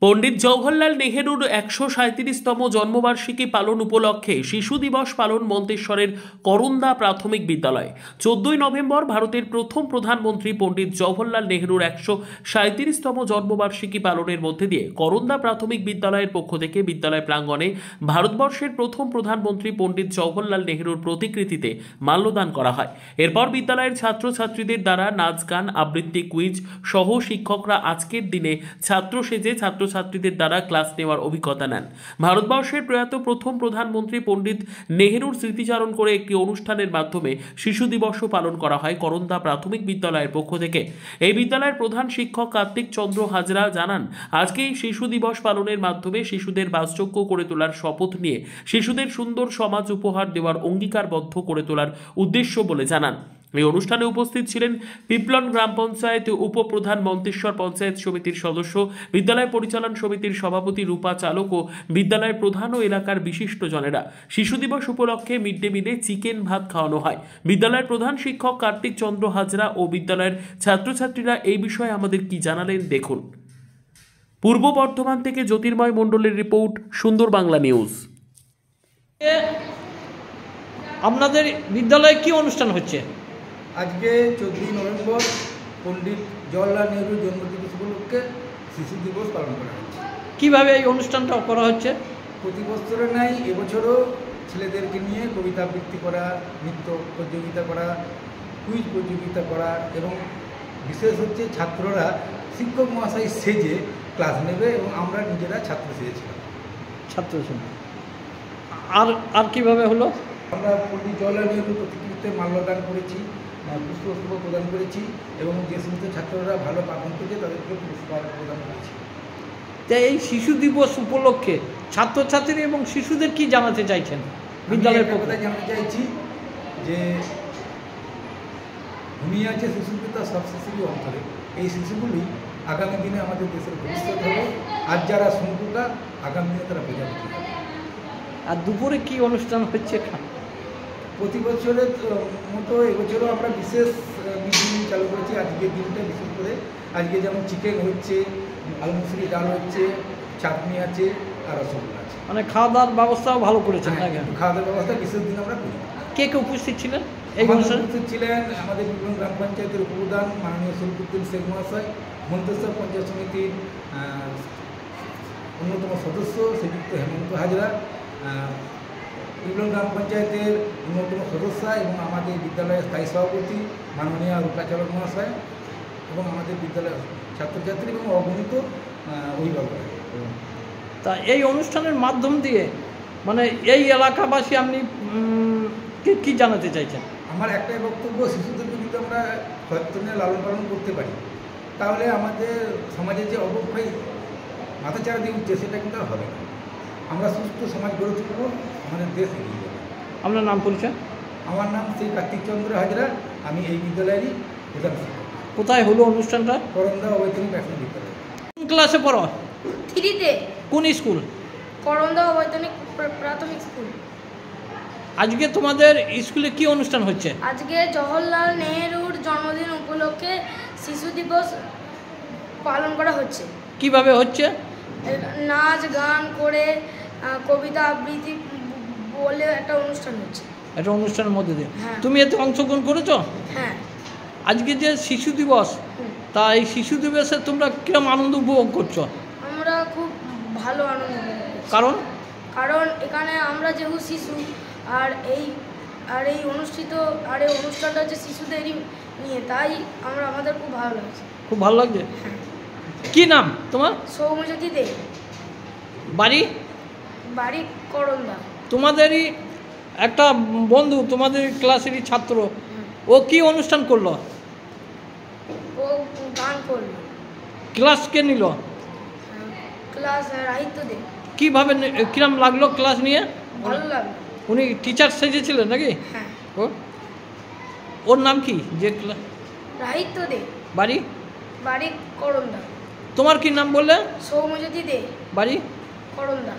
পণ্ডিত জওহরলাল নেহেরুর ১৩৭তম জন্মবার্ষিকী পালন উপলক্ষে শিশু দিবস পালন মন্তেশ্বরের করন্দা প্রাথমিক বিদ্যালয়ে ১৪ই নভেম্বর ভারতের প্রথম প্রধানমন্ত্রী পণ্ডিত জওহরলাল নেহেরুর ১৩৭তম জন্মবার্ষিকী পালনের মধ্যে দিয়ে করন্দা প্রাথমিক বিদ্যালয়ের পক্ষ থেকে বিদ্যালয় প্রাঙ্গণে ভারতবর্ষের প্রথম প্রধানমন্ত্রী পণ্ডিত জওহরলাল নেহেরুর প্রতিকৃতিতে মাল্যদান করা হয়। এরপর বিদ্যালয়ের ছাত্রছাত্রীদের দ্বারা নাচ গান আবৃত্তি কুইজ সহ শিক্ষকরা আজকের দিনে ছাত্র সেজে ছাত্রছাত্রীদের দ্বারা ক্লাস নেওয়ার অভিজ্ঞতা নেন। ভারতবর্ষের প্রয়াত প্রথম প্রধানমন্ত্রী পণ্ডিত নেহেরুর স্মৃতিচারণ করে একটি অনুষ্ঠানের মাধ্যমে শিশু দিবসও পালন করা হয় করন্দা প্রাথমিক বিদ্যালয়ের পক্ষ থেকে। এই বিদ্যালয়ের প্রধান শিক্ষক কার্তিক চন্দ্র হাজরা জানান, আজকে এই শিশু দিবস পালনের মাধ্যমে শিশুদের বাসযোগ্য করে তোলার শপথ নিয়ে শিশুদের সুন্দর সমাজ উপহার দেওয়ার অঙ্গীকারবদ্ধ করে তোলার উদ্দেশ্য বলে জানান। এই অনুষ্ঠানে উপস্থিত ছিলেন পিপলন গ্রাম পঞ্চায়েত উপপ্রধান, মন্তেশ্বর পঞ্চায়েত সমিতির সদস্য, বিদ্যালয় পরিচালন সমিতির সভাপতি রূপা চালক ও বিদ্যালয়ের প্রধান ও এলাকার বিশিষ্টজনেরা। শিশু দিবস উপলক্ষে মিড ডে মিলে চিকেন ভাত খাওয়ানো হয়। বিদ্যালয়ের প্রধান শিক্ষক কার্তিক চন্দ্র হাজরা ও বিদ্যালয়ের ছাত্রছাত্রীরা এই বিষয়ে আমাদের কি জানালেন দেখুন। পূর্ব বর্ধমান থেকে জ্যোতির্ময় মণ্ডলের রিপোর্ট, সুন্দর বাংলা নিউজ। আপনাদের বিদ্যালয়ে কি অনুষ্ঠান হচ্ছে? আজকে 14ই নভেম্বর পণ্ডিত জওহরলাল নেহরুর জন্মদিবস উপলক্ষে শিশু দিবস পালন করা হচ্ছে। কিভাবে এই অনুষ্ঠানটা করা হচ্ছে? প্রতি বছরের ন্যায় এবছরও ছেলেদেরকে নিয়ে কবিতা আবৃত্তি করা, নৃত্য প্রতিযোগিতা করা, কুইজ প্রতিযোগিতা করা এবং বিশেষ হচ্ছে ছাত্ররা শিক্ষক মহাশয় সেজে ক্লাস নেবে এবং আমরা নিজেরা ছাত্র সেজেছিলাম। ছাত্র আর কিভাবে হলো? আমরা পণ্ডিত জওহরলাল নেহরুর প্রতিকৃতিতে মাল্যদান করেছি, পুষ্পস্তবক প্রদান করেছি এবং যে সমস্ত ছাত্ররা ভালো পালন করেছে তাদেরকে পুরস্কার প্রদান করেছি। তাই এই শিশু দিবস উপলক্ষে ছাত্রছাত্রী এবং শিশুদের কি জানাতে চাইছেন বিদ্যালয়ের পক্ষ থেকে? জানাতে চাইছি যে ঘুমিয়ে আছে শিশু পিতা সব শিশুরই অন্তরে। এই শিশুগুলি আগামী দিনে আমাদের দেশের ভবিষ্যৎ হবে। আজ যারা শঙ্কুকা, আগামী দিনে তারা প্রজাপতি হবে। আর দুপুরে কি অনুষ্ঠান হচ্ছে? প্রতি বছরের মতো এবছরও আমরা বিশেষ মিটিং চালু করেছি। আজকের দিনটা বিশেষ করে আজকে যেমন চিকেন হচ্ছে, আলু মুসুরি ডাল হচ্ছে, চাটনি আছে আর রসগোল্লা আছে। মানে খাওয়া দাওয়ার ব্যবস্থাও ভালো করেছেন? খাওয়া দাওয়ার ব্যবস্থা বিশেষ দিন আমরা করি। কে কে উপস্থিত ছিলেন এই অনুষ্ঠানে? উপস্থিত ছিলেন আমাদের পিপলন গ্রাম পঞ্চায়েতের উপপ্রধান মাননীয় শরীফুদ্দিন শেখ মহাশয়, মন্তেশ্বর পঞ্চায়েত সমিতির অন্যতম সদস্য শ্রীযুক্ত হেমন্ত হাজরা, পিপলন গ্রাম পঞ্চায়েতের অন্যতম সদস্য এবং আমাদের বিদ্যালয়ের স্থায়ী সভাপতি মাননীয় রূপা চালক মহাশয় এবং আমাদের বিদ্যালয়ের ছাত্রছাত্রী এবং অগণিত অভিভাবক। তা এই অনুষ্ঠানের মাধ্যম দিয়ে মানে এই এলাকাবাসী আপনি কি জানাতে চাইছেন? আমার একটাই বক্তব্য, শিশুদেরকে যদি আমরা সচেতনে লালন পালন করতে পারি তাহলে আমাদের সমাজে যে অবক্ষয় মাথাচাড়া দিয়ে উঠছে সেটা কিন্তু আর হবে না। আমরা সুস্থ সমাজ গড়ে তুলব, আমাদের দেশ এগিয়ে যাবে। আপনার নাম পরিচয়? আমার নাম শ্রী কার্তিক চন্দ্র হাজরা, আমি এই বিদ্যালয়েরই প্রধান শিক্ষক। কোথায় হলো অনুষ্ঠানটা? করন্দা অবৈতনিক প্রাথমিক বিদ্যালয়। কোন ক্লাসে পড়ো? 3-তে। কোন স্কুল? করন্দা অবৈতনিক প্রাথমিক স্কুল। আজকে তোমাদের স্কুলে কি অনুষ্ঠান হচ্ছে? আজকে জওহরলাল নেহরুর জন্মদিন উপলক্ষে শিশু দিবস পালন করা হচ্ছে। কিভাবে হচ্ছে? নাচ গান করে কবিতা আবৃত্তি বলে একটা অনুষ্ঠান হচ্ছে। একটা অনুষ্ঠানের মধ্যে দিয়ে হ্যাঁ। তুমি এতে অংশগ্রহণ করেছো? হ্যাঁ। আজকে যে শিশু দিবস, তা এই শিশু দিবসে তোমরা কিরকম আনন্দ উপভোগ করছো? আমরা খুব ভালো আনন্দ উপভোগ করছি। কারণ এখানে আমরা যেহেতু শিশু আর এই অনুষ্ঠানটা হচ্ছে শিশুদেরই নিয়ে, তাই আমাদের খুব ভালো লাগছে। খুব ভালো লাগছে? কি নাম তোমার? সৌম্যজ্যোতি দে। বাড়ি করন্দা। তোমাদেরই একটা বন্ধু, তোমাদের ক্লাসেরই ছাত্র, ও কি অনুষ্ঠান করলো? ও গান করলো। ক্লাস কে নিল? ক্লাস রাহিত্য দে। কিভাবে কিরম লাগলো ক্লাস নিয়ে? ভালো লাগলো। উনি টিচার সেজেছিলেন নাকি? হ্যাঁ। ওর নাম কি? যে রাহিত্য দে। বাড়ি করন্দা। তোমার কি নাম বললে? সৌম্যজ্যোতি দে। বাড়ি করন্দা।